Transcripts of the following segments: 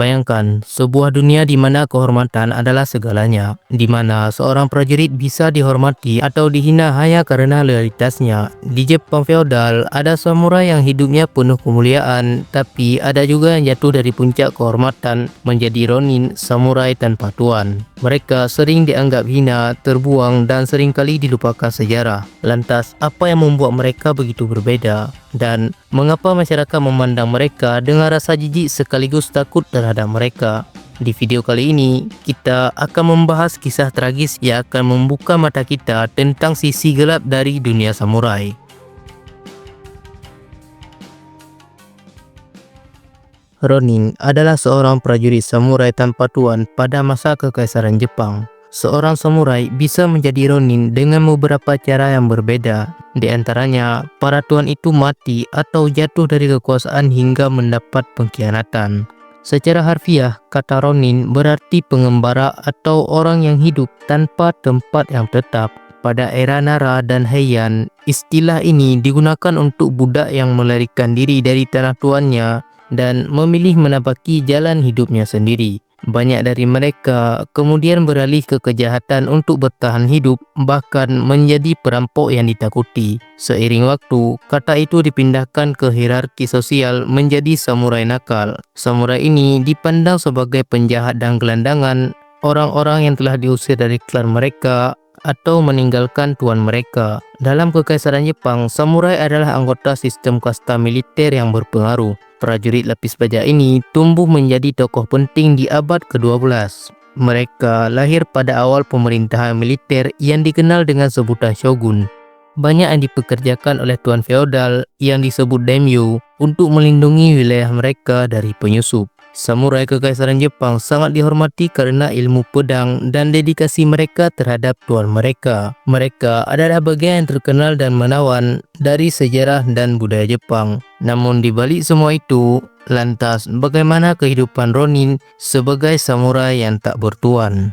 Bayangkan, sebuah dunia di mana kehormatan adalah segalanya, di mana seorang prajurit bisa dihormati atau dihina hanya karena loyalitasnya. Di Jepang feodal, ada samurai yang hidupnya penuh kemuliaan, tapi ada juga yang jatuh dari puncak kehormatan menjadi ronin, samurai tanpa tuan. Mereka sering dianggap hina, terbuang, dan seringkali dilupakan sejarah. Lantas, apa yang membuat mereka begitu berbeda? Dan mengapa masyarakat memandang mereka dengan rasa jijik sekaligus takut terhadap mereka? Di video kali ini, kita akan membahas kisah tragis yang akan membuka mata kita tentang sisi gelap dari dunia samurai. Ronin adalah seorang prajurit samurai tanpa tuan pada masa Kekaisaran Jepang. Seorang samurai bisa menjadi ronin dengan beberapa cara yang berbeda. Di antaranya, para tuan itu mati atau jatuh dari kekuasaan hingga mendapat pengkhianatan. Secara harfiah, kata ronin berarti pengembara atau orang yang hidup tanpa tempat yang tetap. Pada era Nara dan Heian, istilah ini digunakan untuk budak yang melarikan diri dari tanah tuannya dan memilih menapaki jalan hidupnya sendiri. Banyak dari mereka kemudian beralih ke kejahatan untuk bertahan hidup, bahkan menjadi perampok yang ditakuti. Seiring waktu, kata itu dipindahkan ke hierarki sosial menjadi samurai nakal. Samurai ini dipandang sebagai penjahat dan gelandangan, orang-orang yang telah diusir dari klan mereka atau meninggalkan tuan mereka. Dalam Kekaisaran Jepang, samurai adalah anggota sistem kasta militer yang berpengaruh. Prajurit lapis baja ini tumbuh menjadi tokoh penting di abad ke-12. Mereka lahir pada awal pemerintahan militer yang dikenal dengan sebutan shogun. Banyak yang dipekerjakan oleh tuan feodal yang disebut daimyo untuk melindungi wilayah mereka dari penyusup. Samurai Kekaisaran Jepang sangat dihormati karena ilmu pedang dan dedikasi mereka terhadap tuan mereka. Mereka adalah bagian yang terkenal dan menawan dari sejarah dan budaya Jepang. Namun di balik semua itu, lantas bagaimana kehidupan ronin sebagai samurai yang tak bertuan?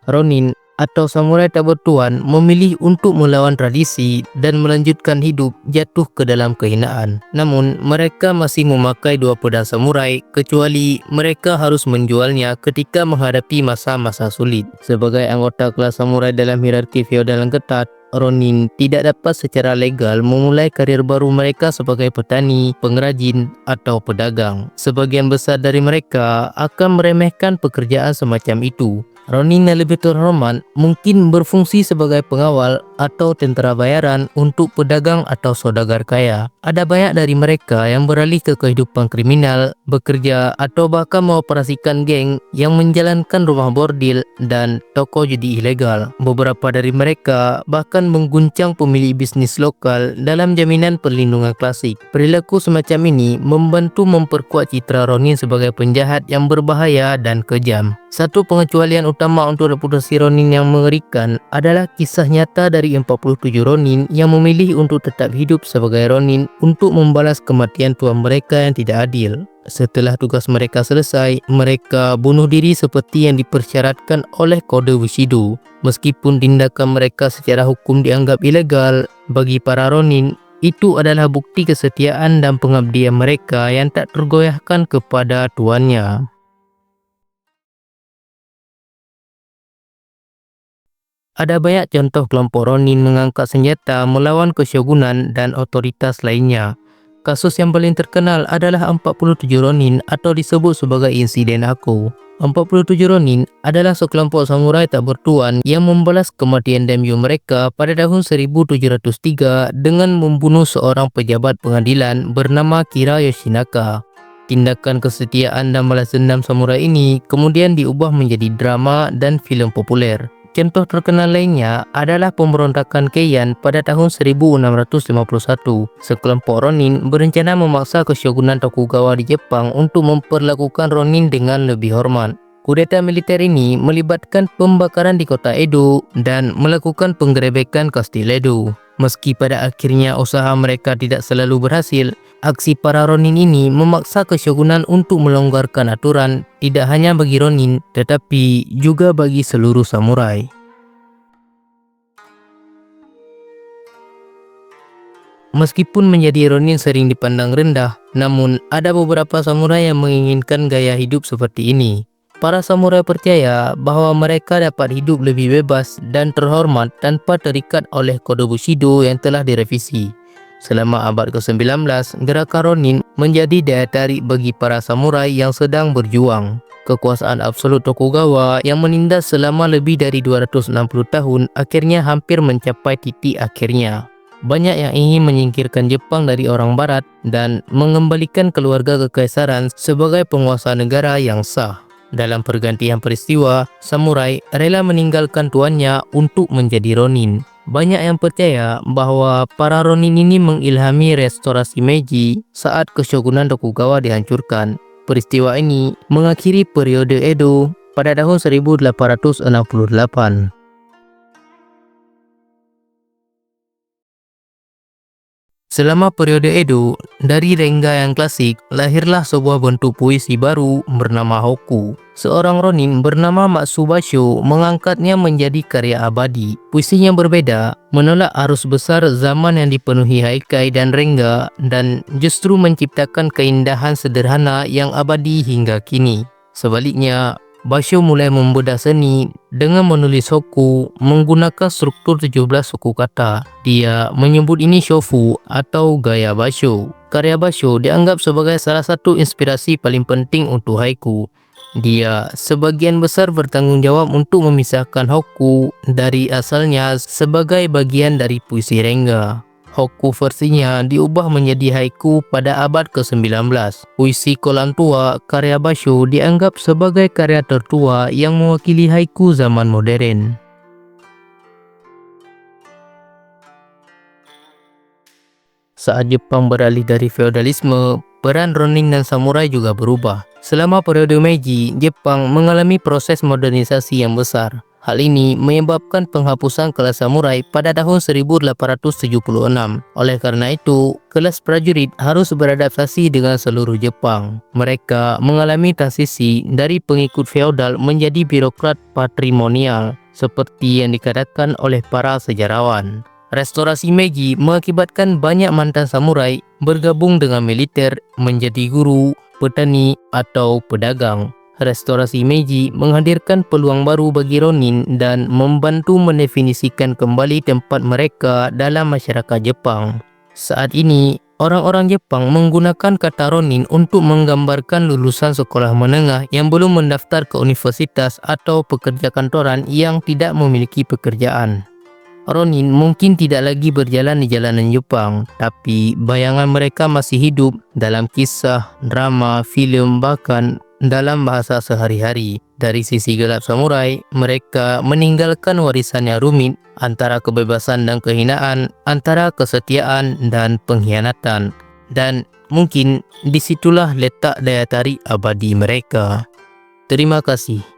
Ronin atau samurai tak bertuan memilih untuk melawan tradisi dan melanjutkan hidup jatuh ke dalam kehinaan. Namun, mereka masih memakai dua pedang samurai kecuali mereka harus menjualnya ketika menghadapi masa-masa sulit. Sebagai anggota kelas samurai dalam hierarki feodal yang ketat, ronin tidak dapat secara legal memulai karir baru mereka sebagai petani, pengrajin, atau pedagang. Sebagian besar dari mereka akan meremehkan pekerjaan semacam itu. Ronin yang lebih terhormat mungkin berfungsi sebagai pengawal atau tentera bayaran untuk pedagang atau saudagar kaya. Ada banyak dari mereka yang beralih ke kehidupan kriminal, bekerja atau bahkan mengoperasikan geng yang menjalankan rumah bordil dan toko judi ilegal. Beberapa dari mereka bahkan mengguncang pemilik bisnis lokal dalam jaminan perlindungan klasik. Perilaku semacam ini membantu memperkuat citra ronin sebagai penjahat yang berbahaya dan kejam. Satu pengecualian utama untuk reputasi ronin yang mengerikan adalah kisah nyata dari 47 ronin yang memilih untuk tetap hidup sebagai ronin untuk membalas kematian tuan mereka yang tidak adil. Setelah tugas mereka selesai, mereka bunuh diri seperti yang dipersyaratkan oleh kode Bushido. Meskipun tindakan mereka secara hukum dianggap ilegal, bagi para ronin, itu adalah bukti kesetiaan dan pengabdian mereka yang tak tergoyahkan kepada tuannya. Ada banyak contoh kelompok ronin mengangkat senjata melawan keshogunan dan otoritas lainnya. Kasus yang paling terkenal adalah 47 ronin atau disebut sebagai insiden Ako. 47 ronin adalah sekelompok samurai tak bertuan yang membalas kematian daimyo mereka pada tahun 1703 dengan membunuh seorang pejabat pengadilan bernama Kira Yoshinaka. Tindakan kesetiaan dan balas dendam samurai ini kemudian diubah menjadi drama dan filem populer. Contoh terkenal lainnya adalah pemberontakan Keian pada tahun 1651. Sekelompok ronin berencana memaksa keshogunan Tokugawa di Jepang untuk memperlakukan ronin dengan lebih hormat. Kudeta militer ini melibatkan pembakaran di kota Edo dan melakukan penggerebekan kastil Edo. Meski pada akhirnya usaha mereka tidak selalu berhasil, aksi para ronin ini memaksa keshogunan untuk melonggarkan aturan tidak hanya bagi ronin tetapi juga bagi seluruh samurai. Meskipun menjadi ronin sering dipandang rendah, namun ada beberapa samurai yang menginginkan gaya hidup seperti ini. Para samurai percaya bahwa mereka dapat hidup lebih bebas dan terhormat tanpa terikat oleh kode Bushido yang telah direvisi. Selama abad ke-19, gerakan ronin menjadi daya tarik bagi para samurai yang sedang berjuang. Kekuasaan absolut Tokugawa yang menindas selama lebih dari 260 tahun akhirnya hampir mencapai titik akhirnya. Banyak yang ingin menyingkirkan Jepang dari orang barat dan mengembalikan keluarga kekaisaran sebagai penguasa negara yang sah. Dalam pergantian peristiwa, samurai rela meninggalkan tuannya untuk menjadi ronin. Banyak yang percaya bahwa para ronin ini mengilhami restorasi Meiji saat Keshogunan Tokugawa dihancurkan. Peristiwa ini mengakhiri periode Edo pada tahun 1868. Selama periode Edo, dari Renga yang klasik, lahirlah sebuah bentuk puisi baru bernama hokku. Seorang ronin bernama Matsubasho mengangkatnya menjadi karya abadi. Puisinya berbeda, menolak arus besar zaman yang dipenuhi haikai dan Renga, dan justru menciptakan keindahan sederhana yang abadi hingga kini. Sebaliknya, Basho mulai membedah seni dengan menulis hokku menggunakan struktur 17 suku kata. Dia menyebut ini shofu atau gaya Basho. Karya Basho dianggap sebagai salah satu inspirasi paling penting untuk haiku. Dia sebagian besar bertanggung jawab untuk memisahkan hokku dari asalnya sebagai bagian dari puisi Renga. Hokku versinya diubah menjadi haiku pada abad ke-19. Puisi kolam tua karya Basho dianggap sebagai karya tertua yang mewakili haiku zaman modern. Saat Jepang beralih dari feodalisme, peran ronin dan samurai juga berubah. Selama periode Meiji, Jepang mengalami proses modernisasi yang besar. Hal ini menyebabkan penghapusan kelas samurai pada tahun 1876. Oleh karena itu, kelas prajurit harus beradaptasi dengan seluruh Jepang. Mereka mengalami transisi dari pengikut feodal menjadi birokrat patrimonial, seperti yang dikatakan oleh para sejarawan. Restorasi Meiji mengakibatkan banyak mantan samurai bergabung dengan militer, menjadi guru, petani, atau pedagang. Restorasi Meiji menghadirkan peluang baru bagi ronin dan membantu mendefinisikan kembali tempat mereka dalam masyarakat Jepang. Saat ini, orang-orang Jepang menggunakan kata ronin untuk menggambarkan lulusan sekolah menengah yang belum mendaftar ke universitas atau pekerja kantoran yang tidak memiliki pekerjaan. Ronin mungkin tidak lagi berjalan di jalanan Jepang, tapi bayangan mereka masih hidup dalam kisah, drama, filem, bahkan dalam bahasa sehari-hari. Dari sisi gelap samurai, mereka meninggalkan warisan yang rumit antara kebebasan dan kehinaan, antara kesetiaan dan pengkhianatan. Dan mungkin disitulah letak daya tarik abadi mereka. Terima kasih.